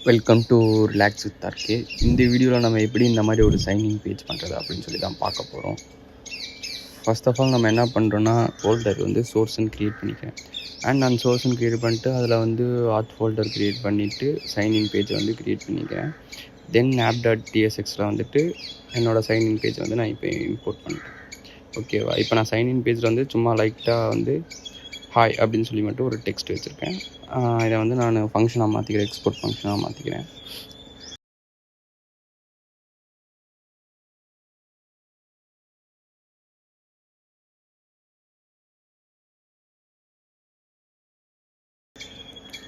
Welcome to relax with RK. இந்த வீடியோவில் நம்ம எப்படி இந்த மாதிரி ஒரு சைனிங் பேஜ் பண்ணுறது அப்படின்னு சொல்லி தான் பார்க்க போகிறோம். ஃபர்ஸ்ட் ஆஃப் ஆல் நம்ம என்ன பண்ணுறோன்னா, ஃபோல்டர் வந்து சோர்ஸ்ன்னு க்ரியேட் பண்ணிக்கிறேன். அண்ட் நான் சோர்ஸ்ன்னு க்ரியேட் பண்ணிட்டு அதில் வந்து ஆத் ஃபோல்டர் க்ரியேட் பண்ணிவிட்டு சைனிங் பேஜை வந்து க்ரியேட் பண்ணிக்கிறேன். தென் app.tsxல வந்துட்டு என்னோடய சைனிங் பேஜ் வந்து நான் இப்போ இம்போர்ட் பண்ணிட்டேன். ஓகேவா? இப்போ நான் சைனிங் பேஜில் வந்து சும்மா லைட்டாக வந்து ஹாய் அப்படின்னு சொல்லி மட்டும் ஒரு டெக்ஸ்ட் வச்சுருக்கேன். இதை வந்து நான் ஃபங்க்ஷனாக மாற்றிக்கிறேன், எக்ஸ்போர்ட் ஃபங்க்ஷனாக மாற்றிக்கிறேன்.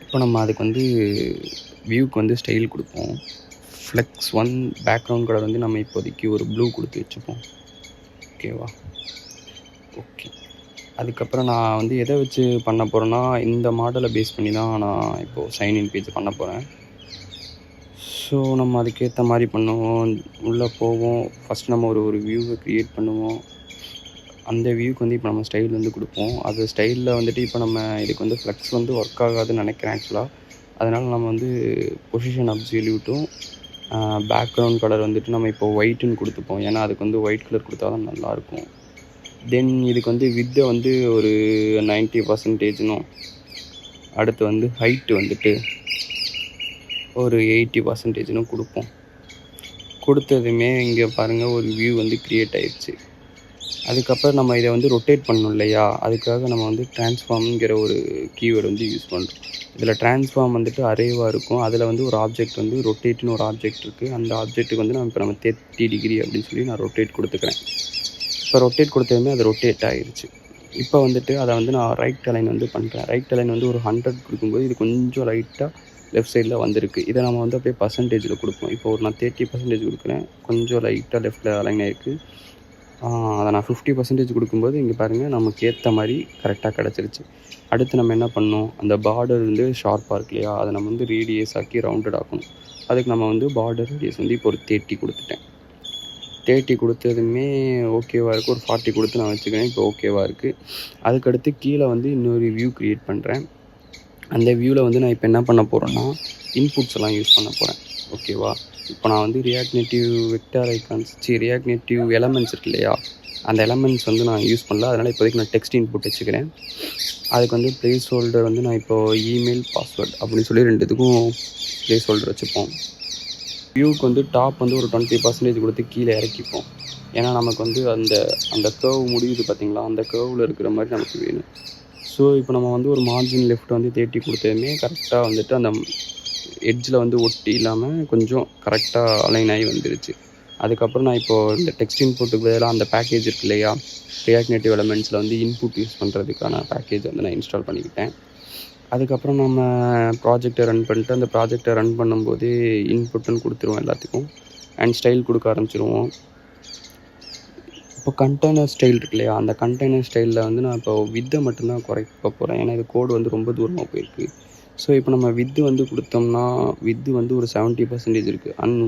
இப்போ நம்ம அதுக்கு வந்து வியூக்கு வந்து ஸ்டைல் கொடுப்போம். ஃப்ளெக்ஸ் 1 பேக்ரவுண்ட் கலர் வந்து நம்ம இப்போதைக்கு ஒரு ப்ளூ கொடுத்து வச்சுப்போம். ஓகேவா? ஓகே. அதுக்கப்புறம் நான் வந்து எதை வச்சு பண்ண போகிறேன்னா, இந்த மாடலை பேஸ் பண்ணி தான் நான் இப்போது சைன்இன் பேஜ் பண்ண போகிறேன். ஸோ நம்ம அதுக்கேற்ற மாதிரி பண்ணுவோம். உள்ளே போவோம். ஃபஸ்ட் நம்ம ஒரு வியூவை க்ரியேட் பண்ணுவோம். அந்த வியூக்கு வந்து இப்போ நம்ம ஸ்டைல் வந்து கொடுப்போம். அது ஸ்டைலில் வந்துட்டு இப்போ நம்ம இதுக்கு வந்து ஃப்ளெக்ஸ் வந்து ஒர்க் ஆகாதுன்னு நினைக்கிறேன் ஆக்சுவலாக. அதனால் நம்ம வந்து பொசிஷன் அப்சல்யூட்டும் பேக்ரவுண்ட் கலர் வந்துட்டு நம்ம இப்போ ஒயிட்டுன்னு கொடுத்துப்போம். ஏன்னா அதுக்கு வந்து ஒயிட் கலர் கொடுத்தா தான் நல்லாயிருக்கும். தென் இதுக்கு வந்து வித்தை வந்து ஒரு 90%னும், அடுத்து வந்து ஹைட்டு வந்துட்டு ஒரு 80%னும் கொடுப்போம். கொடுத்ததுமே இங்கே பாருங்கள் ஒரு வியூ வந்து க்ரியேட் ஆயிடுச்சு. அதுக்கப்புறம் நம்ம இதை வந்து ரொட்டேட் பண்ணணும் இல்லையா? அதுக்காக நம்ம வந்து ட்ரான்ஸ்ஃபார்ம்ங்கிற ஒரு கீவேர்டு வந்து யூஸ் பண்ணுறோம். இதில் ட்ரான்ஸ்ஃபார்ம் வந்துட்டு அரேவாக இருக்கும். அதில் வந்து ஒரு ஆப்ஜெக்ட் வந்து ரொட்டேட்னு ஒரு ஆப்ஜெக்ட் இருக்குது. அந்த ஆப்ஜெக்ட்டுக்கு வந்து நம்ம 30 டிகிரி அப்படின்னு சொல்லி நான் ரொட்டேட் கொடுத்துக்கிறேன். இப்போ ரொட்டேட் கொடுத்ததுமே அது ரொட்டேட் ஆகிடுச்சு. இப்போ வந்துட்டு அதை வந்து நான் ரைட் அலைன் வந்து பண்ணுறேன். ரைட் அலைன் வந்து ஒரு 100 கொடுக்கும்போது இது கொஞ்சம் லைட்டாக லெஃப்ட் சைடில் வந்திருக்கு. இதை நம்ம வந்து அப்படியே பர்சன்டேஜில் கொடுப்போம். இப்போ ஒரு நான் 30% கொடுக்குறேன். கொஞ்சம் லைட்டாக லெஃப்ட்டில் அலைன் ஆகிருக்கு. அதை நான் 50% கொடுக்கும்போது இங்கே பாருங்கள் நமக்கு ஏற்ற மாதிரி கரெக்டாக கிடச்சிருச்சு. அடுத்து நம்ம என்ன பண்ணோம், அந்த பார்டர் வந்து ஷார்ப்பாக இருக்கு இல்லையா? அதை நம்ம வந்து ரேடியஸ் ஆக்கி ரவுண்டட் ஆக்கணும். அதுக்கு நம்ம வந்து பார்டர் ரேடியஸ் வந்து இப்போ ஒரு 30 கொடுத்துட்டேன். 30 கொடுத்ததுமே ஓகேவாக இருக்குது. ஒரு 40 கொடுத்து நான் வச்சுக்கிறேன். இப்போ ஓகேவாக இருக்குது. அதுக்கடுத்து கீழே வந்து இன்னொரு வியூ க்ரியேட் பண்ணுறேன். அந்த வியூவில் வந்து நான் இப்போ என்ன பண்ண போகிறேன்னா, இன்புட்ஸ் எல்லாம் யூஸ் பண்ண போகிறேன். ஓகேவா? இப்போ நான் வந்து react native vector icons react native elements இருக்கு இல்லையா? அந்த எலமெண்ட்ஸ் வந்து நான் யூஸ் பண்ணல. அதனால் இப்போதைக்கு நான் டெக்ஸ்ட் இன்புட் வச்சுக்கிறேன். அதுக்கு வந்து ப்ளேஸ் ஹோல்டர் வந்து நான் இப்போது இமெயில் பாஸ்வேர்ட் அப்படின்னு சொல்லி ரெண்டுத்துக்கும் ப்ளேஸ் ஹோல்டர் வச்சுப்போம். வியூக்கு வந்து டாப் வந்து ஒரு 20% கொடுத்து கீழே இறக்கிப்போம். ஏன்னா நமக்கு வந்து அந்த கர்வ் முடியுது பார்த்திங்களா? அந்த கர்வில் இருக்கிற மாதிரி நமக்கு வேணும். ஸோ இப்போ நம்ம வந்து ஒரு மார்ஜின் லெஃப்ட் வந்து 30 கொடுத்ததுமே கரெக்டாக வந்துட்டு அந்த எட்ஜில் வந்து ஒட்டி இல்லாமல் கொஞ்சம் கரெக்டாக அலைன் ஆகி வந்துருச்சு. அதுக்கப்புறம் நான் இப்போது இந்த டெக்ஸ்ட் இன்புட்டுக்கு பதிலாக அந்த பேக்கேஜ் இருக்கு இல்லையா? ரியாக்ட் நேட்டிவ் எலமெண்ட்ஸில் வந்து இன்புட் யூஸ் பண்ணுறதுக்கான பேக்கேஜ் வந்து நான் இன்ஸ்டால் பண்ணிக்கிட்டேன். அதுக்கப்புறம் நம்ம ப்ராஜெக்டை ரன் பண்ணிட்டு அந்த ப்ராஜெக்டை ரன் பண்ணும்போது இன்புட்டுன்னு கொடுத்துருவோம் எல்லாத்துக்கும். அண்ட் ஸ்டைல் கொடுக்க ஆரம்பிச்சிருவோம். இப்போ கண்டெய்னர் ஸ்டைல் இருக்கு இல்லையா? அந்த கண்டெய்னர் ஸ்டைலில் வந்து நான் இப்போ வித்தை மட்டும்தான் குறைக்க போகிறேன். ஏன்னா இது கோடு வந்து ரொம்ப தூரமாக போயிருக்கு. ஸோ இப்போ நம்ம வித்து வந்து கொடுத்தோம்னா வித்து வந்து ஒரு 70% இருக்குது. அண்ட்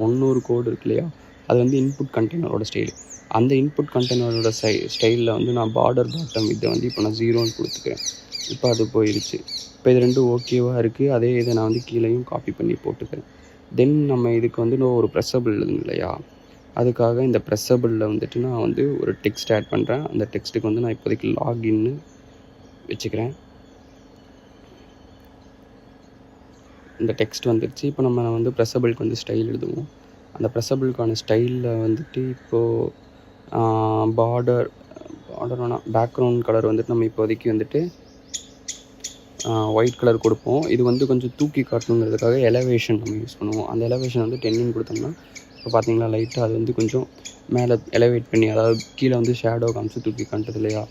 இன்னொரு கோடு இருக்கு இல்லையா? அது வந்து இன்புட் கண்டெய்னரோட ஸ்டைல். அந்த இன்புட் கண்டெய்னரோட ஸ்டைலில் வந்து நான் பார்டர் பாட்டம் வித்தை வந்து இப்போ நான் 0ன்னு கொடுத்துக்கிறேன். இப்போ அது போயிடுச்சு. இப்போ இது ரெண்டும் ஓகேவாக இருக்குது. அதே இதை நான் வந்து கீழேயும் காப்பி பண்ணி போட்டுக்கிறேன். தென் நம்ம இதுக்கு வந்து ஒரு ப்ரெஸ்ஸபிள் இல்லையா? அதுக்காக இந்த ப்ரெஸ்ஸபிளில் வந்துட்டு நான் வந்து ஒரு டெக்ஸ்ட் ஆட் பண்ணுறேன். அந்த டெக்ஸ்ட்டுக்கு வந்து நான் இப்போதைக்கு லாகின்னு வச்சுக்கிறேன். இந்த டெக்ஸ்ட் வந்துடுச்சு. இப்போ நம்ம வந்து ப்ரெஸ்ஸபிளுக்கு வந்து ஸ்டைல் எழுதுவோம். அந்த ப்ரெஸ்ஸபிளுக்கான ஸ்டைலில் வந்துட்டு இப்போது பார்டர் வேணாம், பேக்ரவுண்ட் கலர் வந்துட்டு நம்ம இப்போதைக்கு வந்துட்டு ஒயிட் கலர் கொடுப்போம். இது வந்து கொஞ்சம் தூக்கி காட்டணுங்கிறதுக்காக எலவேஷன் நம்ம யூஸ் பண்ணுவோம். அந்த எலவேஷன் வந்து 10ன்னு கொடுத்தோம்னா இப்போ பார்த்தீங்களா லைட்டாக அது வந்து கொஞ்சம் மேலே எலவேட் பண்ணி, அதாவது கீழே வந்து ஷேடோ காமிச்சு தூக்கி காட்டுது இல்லையா?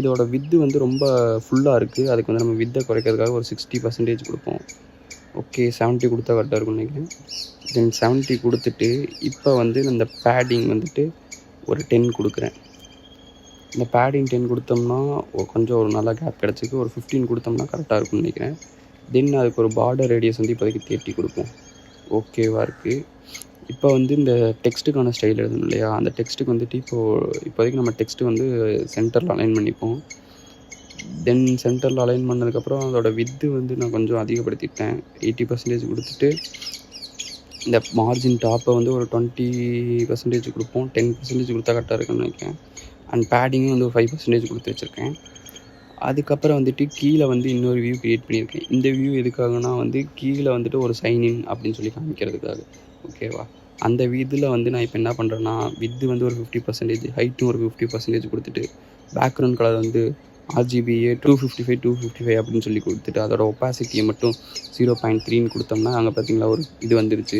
இதோட வித்து வந்து ரொம்ப ஃபுல்லாக இருக்குது. அதுக்கு வந்து நம்ம வித்தை குறைக்கிறதுக்காக ஒரு 60% கொடுப்போம். ஓகே, 70 கொடுத்தா கரெக்டாக இருக்கும்னு நினைக்கிறேன். தென் 70 கொடுத்துட்டு இப்போ வந்து இந்த பேடிங் வந்துட்டு ஒரு 10 கொடுக்குறேன். இந்த பேடிங் 10 கொடுத்தோம்னா கொஞ்சம் ஒரு நல்ல கேப் கிடச்சிக்கு. ஒரு 15 கொடுத்தோம்னா கரெக்டாக இருக்கும்னு நினைக்கிறேன். தென் அதுக்கு ஒரு பார்டர் ரேடியஸ் வந்து இப்போதைக்கு 30 கொடுப்போம். ஓகேவாக இருக்குது. இப்போ வந்து இந்த டெக்ஸ்ட்டுக்கான ஸ்டைல் எழுதணும் இல்லையா? அந்த டெக்ஸ்ட்டுக்கு வந்துட்டு இப்போதைக்கு நம்ம டெக்ஸ்ட்டு வந்து சென்டரில் அலைன் பண்ணிப்போம். தென் சென்டரில் அலைன் பண்ணதுக்கப்புறம் அதோட வித்து வந்து நான் கொஞ்சம் அதிகப்படுத்திட்டேன். 80% கொடுத்துட்டு இந்த மார்ஜின் டாப்பை வந்து ஒரு 20% கொடுப்போம். 10% கொடுத்தா கரெக்டாக இருக்குன்னு நினைக்கிறேன். அண்ட் பேடிங்கும் வந்து ஒரு 5% கொடுத்து வச்சுருக்கேன். அதுக்கப்புறம் வந்துட்டு கீழே வந்து இன்னொரு வியூ க்ரியேட் பண்ணியிருக்கேன். இந்த வியூ எதுக்காகனா வந்து கீழே வந்துட்டு ஒரு சைன்இன் அப்படின்னு சொல்லி காமிக்கிறதுக்காக. ஓகேவா? அந்த இதில் வந்து நான் இப்போ என்ன பண்ணுறேன்னா வித்து வந்து ஒரு 50%, ஹைட்டும் ஒரு 50% கொடுத்துட்டு பேக்ரவுண்ட் கலர் வந்து RGBA 255 அப்படின்னு சொல்லி கொடுத்துட்டு அதோட ஒப்பாசிட்டியை மட்டும் 0.3ன்னு கொடுத்தோம்னா அங்கே பார்த்தீங்களா ஒரு இது வந்துருச்சு.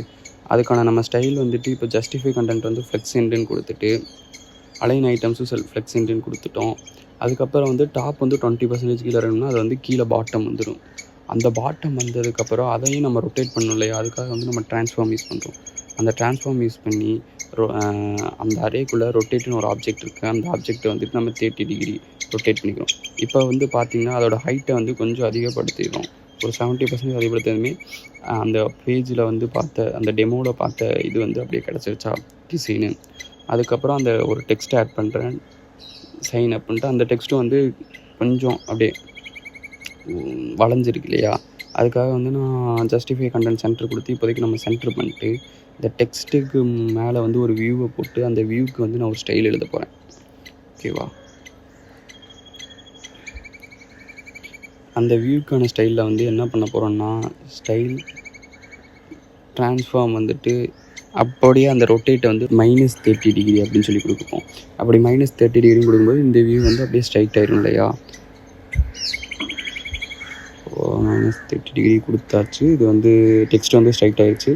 அதுக்கான நம்ம ஸ்டைல் வந்துட்டு இப்போ ஜஸ்டிஃபை கண்டென்ட் வந்து ஃப்ளெக்ஸ் எண்டுன்னு கொடுத்துட்டு அலைன் ஐட்டம்ஸும் ஃப்ளெக்ஸ் எண்டுன்னு கொடுத்துட்டோம். அதுக்கப்புறம் வந்து டாப் வந்து 20% கீழே இருக்கணும்னா அது வந்து கீழே பாட்டம் வந்துடும். அந்த பாட்டம் வந்ததுக்கப்புறம் அதையும் நம்ம ரொட்டேட் பண்ணணும் இல்லையா? அதுக்காக வந்து நம்ம ட்ரான்ஸ்ஃபார்ம் யூஸ் பண்ணுறோம். அந்த ட்ரான்ஸ்ஃபார்ம் யூஸ் பண்ணி அந்த அரேக்குள்ளே ரொட்டேட்னு ஒரு ஆப்ஜெக்ட் இருக்குது. அந்த ஆப்ஜெக்டை வந்துட்டு நம்ம 30 டிகிரி ரொட்டேட் பண்ணிக்கிறோம். இப்போ வந்து பார்த்திங்கன்னா அதோட ஹைட்டை வந்து கொஞ்சம் அதிகப்படுத்திடுறோம். ஒரு 70% அதிகப்படுத்ததுமே அந்த பேஜில் வந்து பார்த்த அந்த டெமோவில் பார்த்த இது வந்து அப்படியே கிடச்சிருச்சா டிசைனு. அதுக்கப்புறம் அந்த ஒரு டெக்ஸ்ட் ஆட் பண்ணுறேன், சைன் அப்புன்ட்டு. அந்த டெக்ஸ்ட்டும் வந்து கொஞ்சம் அப்படியே வளைஞ்சிருக்கு இல்லையா? அதுக்காக வந்து நான் ஜஸ்டிஃபை கண்டென்ட் சென்டர் கொடுத்து இப்போதைக்கு நம்ம சென்டர் பண்ணிட்டு இந்த டெக்ஸ்ட்டுக்கு மேலே வந்து ஒரு வியூவை போட்டு அந்த வியூவுக்கு வந்து நான் ஒரு ஸ்டைல் எழுத போகிறேன். ஓகேவா? அந்த வியூக்கான ஸ்டைலில் வந்து என்ன பண்ண போகிறோன்னா ஸ்டைல் ட்ரான்ஸ்ஃபார்ம் வந்துட்டு அப்படியே அந்த ரொட்டேட்டை வந்து -30 டிகிரி அப்படின்னு சொல்லி கொடுப்போம். அப்படி -30 டிகிரி கொடுக்கும்போது இந்த வியூ வந்து அப்படியே ஸ்ட்ரைட் ஆயிரும் இல்லையா? -30 டிகிரி கொடுத்தாச்சு. இது வந்து டெக்ஸ்ட் வந்து ஸ்ட்ரைட் ஆயிடுச்சு.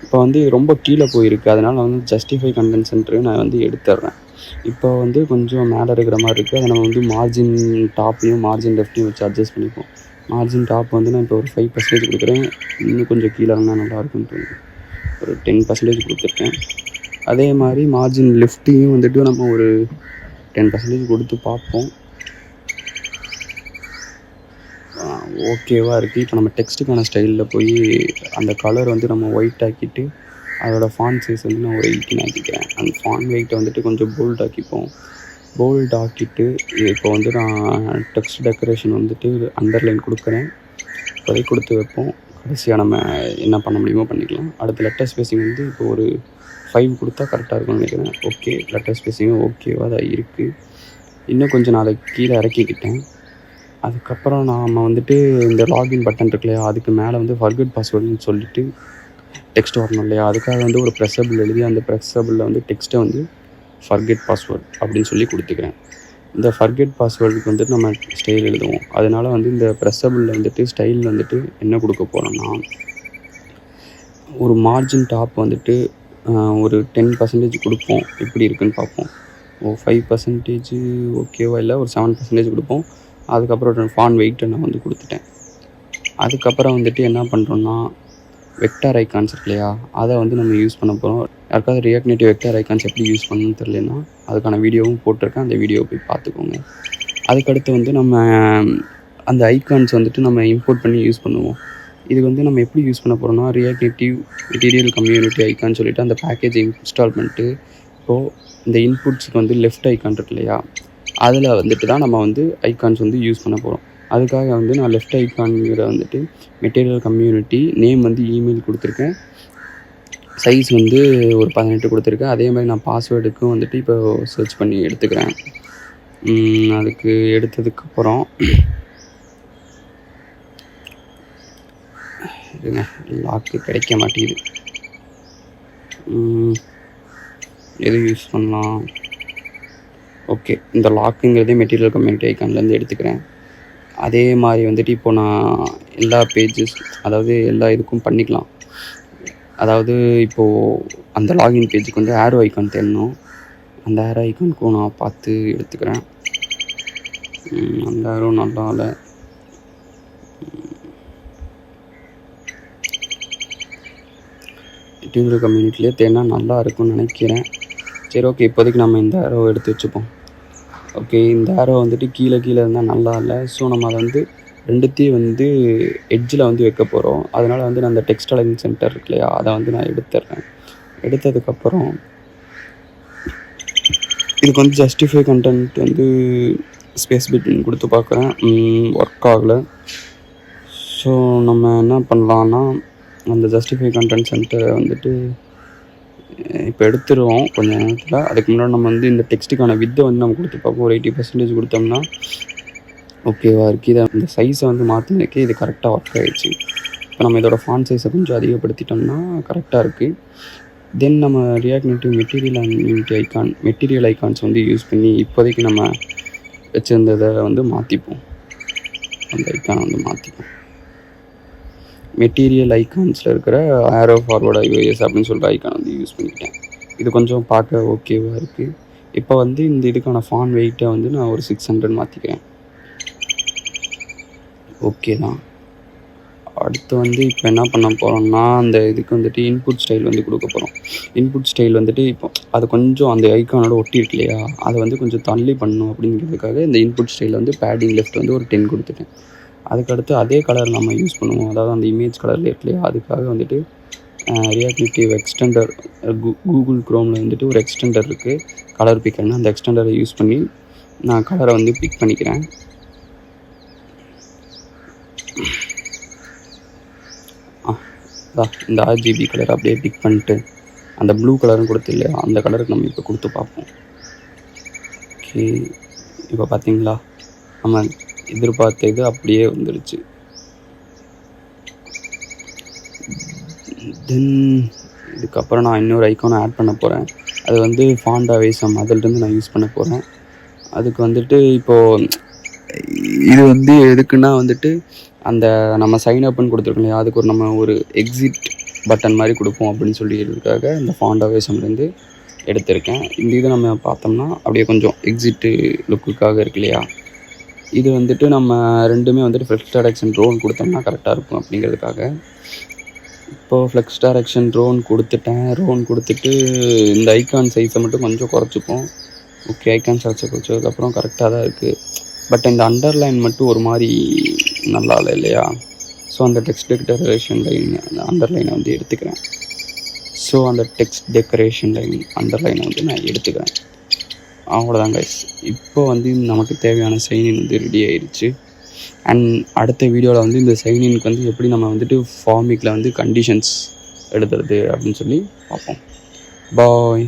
இப்போ வந்து ரொம்ப கீழே போயிருக்கு. அதனால் நான் வந்து ஜஸ்டிஃபை கண்டென்ட் சென்டரையும் நான் வந்து எடுத்துடுறேன். இப்போ வந்து கொஞ்சம் மேலே இருக்கிற மாதிரி இருக்குது. அதை நம்ம வந்து மார்ஜின் டாப்பையும் மார்ஜின் லெஃப்ட்டையும் வச்சு அட்ஜஸ்ட் பண்ணிப்போம். மார்ஜின் டாப் வந்து நான் இப்போ ஒரு 5% கொடுக்குறேன். இன்னும் கொஞ்சம் கீழே இருந்தால் நல்லாயிருக்குன்னு தோணுது. ஒரு 10% கொடுத்துருக்கேன். அதே மாதிரி மார்ஜின் லெஃப்ட்டையும் வந்துட்டு நம்ம ஒரு 10% கொடுத்து பார்ப்போம். ஓகேவாக இருக்குது. இப்போ நம்ம டெக்ஸ்ட்டுக்கான ஸ்டைலில் போய் அந்த கலர் வந்து நம்ம ஒயிட் ஆக்கிட்டு அதோட ஃபாண்ட் சைஸ் வந்து நான் ஒரு 18 ஆக்கிக்கிறேன். அந்த ஃபாண்ட் வெயிட்டை வந்துட்டு கொஞ்சம் போல்ட் ஆக்கிப்போம். போல்ட் ஆக்கிட்டு இப்போ வந்து நான் டெக்ஸ்ட் டெக்கரேஷன் வந்துட்டு அண்டர்லைன் கொடுக்குறேன். இப்போதைக்கு கொடுத்து வைப்போம். கடைசியாக நம்ம என்ன பண்ண முடியுமோ பண்ணிக்கலாம். அடுத்த லெட்டர் ஸ்பேஸிங் வந்து இப்போ ஒரு 5 கொடுத்தா கரெக்டாக இருக்கும்னு நினைக்கிறேன். ஓகே, லெட்டர் ஸ்பேஸிங்கும் ஓகேவாக தான் இருக்குது. இன்னும் கொஞ்சம் நான் அதை கீழே இறக்கிக்கிட்டேன். அதுக்கப்புறம் நாம் வந்துட்டு இந்த லாகின் பட்டன் இருக்கு இல்லையா? அதுக்கு மேலே வந்து ஃபர்கெட் பாஸ்வேர்டுன்னு சொல்லிட்டு டெக்ஸ்ட் வரணும் இல்லையா? அதுக்காக வந்து ஒரு ப்ரெஸ்ஸபிள் எழுதி அந்த ப்ரெஸ்ஸபிளில் வந்து டெக்ஸ்ட்டை வந்து ஃபர்கெட் பாஸ்வேர்டு அப்படின்னு சொல்லி கொடுத்துக்கிறேன். இந்த ஃபர்கெட் பாஸ்வேர்டுக்கு வந்துட்டு நம்ம ஸ்டைல் எழுதுவோம். அதனால் வந்து இந்த ப்ரெஸ்ஸபிளில் வந்துட்டு ஸ்டைல் வந்துட்டு என்ன கொடுக்க போகிறோன்னா ஒரு மார்ஜின் டாப் வந்துட்டு ஒரு 10% கொடுப்போம். எப்படி இருக்குன்னு பார்ப்போம். 5% ஓகேவா இல்லை ஒரு 7% கொடுப்போம். அதுக்கப்புறம் ஃபாண்ட் வெயிட்டை நான் வந்து கொடுத்துட்டேன். அதுக்கப்புறம் வந்துட்டு என்ன பண்ணுறோன்னா வெக்டார் ஐக்கான்ஸ் இருக்கு இல்லையா? அதை வந்து நம்ம யூஸ் பண்ண போகிறோம். யாருக்காவது ரியாக்ட் நேட்டிவ் வெக்டார் ஐக்கான்ஸ் எப்படி யூஸ் பண்ணணும்னு தெரியலன்னா அதுக்கான வீடியோவும் போட்டிருக்கேன். அந்த வீடியோவை போய் பார்த்துக்கோங்க. அதுக்கடுத்து வந்து நம்ம அந்த ஐக்கான்ஸ் வந்துட்டு நம்ம இம்போர்ட் பண்ணி யூஸ் பண்ணுவோம். இது வந்து நம்ம எப்படி யூஸ் பண்ண போகிறோம்னா ரியாக்ட் நேட்டிவ் மெட்டீரியல் கம்யூனிட்டி ஐக்கான்னு சொல்லிட்டு அந்த பேக்கேஜை இன்ஸ்டால் பண்ணிட்டு இப்போது இந்த இன்புட்ஸுக்கு வந்து லெஃப்ட் ஐக்கான் இருக்கு இல்லையா? அதில் வந்துட்டு தான் நம்ம வந்து ஐக்கான்ஸ் வந்து யூஸ் பண்ண போகிறோம். அதுக்காக வந்து நான் லெஃப்ட் ஐக்கான்கிற வந்துட்டு மெட்டீரியல் கம்யூனிட்டி நேம் வந்து இமெயில் கொடுத்துருக்கேன். சைஸ் வந்து ஒரு 18 கொடுத்துருக்கேன். அதே மாதிரி நான் பாஸ்வேர்டுக்கும் வந்துட்டு இப்போ சர்ச் பண்ணி எடுத்துக்கிறேன். அதுக்கு எடுத்ததுக்கப்புறம் இருங்க, லாக்கு கிடைக்க மாட்டேங்குது. எது யூஸ் பண்ணலாம்? ஓகே, இந்த லாக்குங்கிறதே மெட்டீரியல் கம்யூனிட்டி ஐக்கான்லேருந்து எடுத்துக்கிறேன். அதே மாதிரி வந்துட்டு இப்போ நான் எல்லா பேஜஸ் அதாவது எல்லா இதுக்கும் பண்ணிக்கலாம். அதாவது இப்போது அந்த லாகின் பேஜுக்கு வந்து ஆரோ ஐக்கான் தெரியணும். அந்த ஆரோ ஐக்கானுக்கும் நான் பார்த்து எடுத்துக்கிறேன். அந்த ஆரோ நல்லா இல்லை. மெட்டீரியல் கம்யூனிட்டிலே தேனா நல்லா இருக்கும்னு நினைக்கிறேன். சரி, ஓகே, இப்போதைக்கு நம்ம இந்த ஆரோ எடுத்து வச்சுப்போம். ஓகே, இந்த ஆரோ வந்துட்டு கீழே இருந்தால் நல்லா இல்லை. ஸோ நம்ம அதை வந்து ரெண்டுத்தையும் வந்து எட்ஜில் வந்து வைக்க போகிறோம். அதனால் வந்து நான் அந்த டெக்ஸ்ட் அலைன் சென்டர் இருக்கு இல்லையா? அதை வந்து நான் எடுத்துடுறேன். எடுத்ததுக்கப்புறம் இதுக்கு வந்து ஜஸ்டிஃபை கண்டென்ட் வந்து ஸ்பேஸ் பிட்வீன் கொடுத்து பார்க்குறேன், ஒர்க் ஆகலை. ஸோ நம்ம என்ன பண்ணலான்னா, அந்த ஜஸ்டிஃபை கண்டென்ட் சென்டரை வந்துட்டு இப்போ எடுத்துருவோம் கொஞ்சம் நேரத்தில். அதுக்கு முன்னாடி நம்ம வந்து இந்த டெக்ஸ்ட்டுக்கான வித்தை வந்து நம்ம கொடுத்து பார்ப்போம். ஒரு 80% கொடுத்தோம்னா ஓகேவா இருக்குது. இதை இந்த சைஸை வந்து மாற்றினதுக்கே இது கரெக்டாக ஒர்க் ஆகிடுச்சு. இப்போ நம்ம இதோட ஃபாண்ட் சைஸை கொஞ்சம் அதிகப்படுத்திட்டோம்னா கரெக்டாக இருக்குது. தென் நம்ம ரியாக்ட் நேட்டிவ் மெட்டீரியல் ஐகான்ஸ் வந்து யூஸ் பண்ணி இப்போதைக்கு நம்ம வச்சுருந்ததை வந்து மாற்றிப்போம். அந்த ஐக்கானை வந்து மாற்றிப்போம். மெட்டீரியல் ஐகான்ஸில் இருக்கிற ஆரோ ஃபார்வர்ட் ஐஓஎஸ் அப்படின்னு சொல்கிற ஐக்கான் வந்து யூஸ் பண்ணிக்கிட்டேன். இது கொஞ்சம் பார்க்க ஓகேவாக இருக்குது. இப்போ வந்து இந்த இதுக்கான ஃபாண்ட் வெயிட்டை வந்து நான் ஒரு 600 மாற்றிக்கிறேன். ஓகே தான். அடுத்து வந்து இப்போ என்ன பண்ண போகிறோம்னா, அந்த இதுக்கு வந்துட்டு இன்புட் ஸ்டைல் வந்து கொடுக்க போகிறோம். இன்புட் ஸ்டைல் வந்துட்டு இப்போ அது கொஞ்சம் அந்த ஐக்கானோட ஒட்டி இருக்கு இல்லையா, அதை வந்து கொஞ்சம் தள்ளி பண்ணணும் அப்படிங்கிறதுக்காக இந்த இன்புட் ஸ்டைலில் வந்து பேடிங் லெஃப்ட் வந்து ஒரு 10 கொடுத்துட்டேன். அதுக்கடுத்து அதே கலர் நம்ம யூஸ் பண்ணுவோம், அதாவது அந்த இமேஜ் கலரில் இருக்கு இல்லையா, அதுக்காக வந்துட்டு ரியாக்ட் நேட்டிவ் எக்ஸ்டெண்டர் கூகுள் க்ரோமில் வந்துட்டு ஒரு எக்ஸ்டெண்டர் இருக்குது, கலர் பிக்கர்னு. அந்த எக்ஸ்டெண்டரை யூஸ் பண்ணி நான் கலரை வந்து பிக் பண்ணிக்கிறேன். இந்த RGB கலர் அப்படியே பிக் பண்ணிட்டு அந்த ப்ளூ கலரும் கொடுத்து இல்லையா, அந்த கலருக்கு நம்ம இப்போ கொடுத்து பார்ப்போம். ஓகே, இப்போ பார்த்தீங்களா நம்ம எதிர்பார்த்த இது அப்படியே வந்துடுச்சு. தென் இதுக்கப்புறம் நான் இன்னொரு ஐக்கானை ஆட் பண்ண போகிறேன். அது வந்து ஃபாண்ட் அவேசம் அதிலிருந்து நான் யூஸ் பண்ண போகிறேன். அதுக்கு வந்துட்டு இப்போது இது வந்து எதுக்குன்னா வந்துட்டு அந்த நம்ம சைன் அப்னு கொடுத்துருக்கோம் இல்லையா, அதுக்கு நம்ம ஒரு எக்ஸிட் பட்டன் மாதிரி கொடுப்போம் அப்படின்னு சொல்லிக்கிறதுக்காக இந்த ஃபாண்ட் அவேசம்லேருந்து எடுத்திருக்கேன். இந்த இதை நம்ம பார்த்தோம்னா அப்படியே கொஞ்சம் எக்ஸிட்டு லுக்குக்காக இருக்கு இல்லையா, இது வந்துட்டு நம்ம ரெண்டுமே வந்துட்டு ஃப்ளெக்ஸ் டைரக்ஷன் ட்ரோன் கொடுத்தோம்னா கரெக்டாக இருக்கும் அப்படிங்கிறதுக்காக இப்போது ஃப்ளெக்ஸ் டைரக்ஷன் ட்ரோன் கொடுத்துட்டேன். ட்ரோன் கொடுத்துட்டு இந்த ஐக்கான் சைஸை மட்டும் கொஞ்சம் குறைச்சிப்போம். ஓகே, ஐக்கான் சைஸை குறைச்சதுக்கப்புறம் கரெக்டாக தான் இருக்குது. பட் இந்த அண்டர்லைன் மட்டும் ஒரு மாதிரி நல்லா இல்லை இல்லையா. ஸோ அந்த டெக்ஸ்ட் டெக்கரேஷன் லைன் அந்த அண்டர்லைனை வந்து எடுத்துக்கிறேன். ஸோ அந்த டெக்ஸ்ட் டெக்கரேஷன் லைன் அண்டர்லைனை வந்து நான் எடுத்துக்கிறேன். அவ்வளோதான் கைஸ். இப்போ வந்து நமக்கு தேவையான சைன்இன் வந்து ரெடி ஆயிடுச்சு. அண்ட் அடுத்த வீடியோவில் வந்து இந்த சைன்இனுக்கு வந்து எப்படி நம்ம வந்துட்டு ஃபார்மிக்கில் வந்து கண்டிஷன்ஸ் எழுதுறது அப்படின்னு சொல்லி பார்ப்போம். பாய்.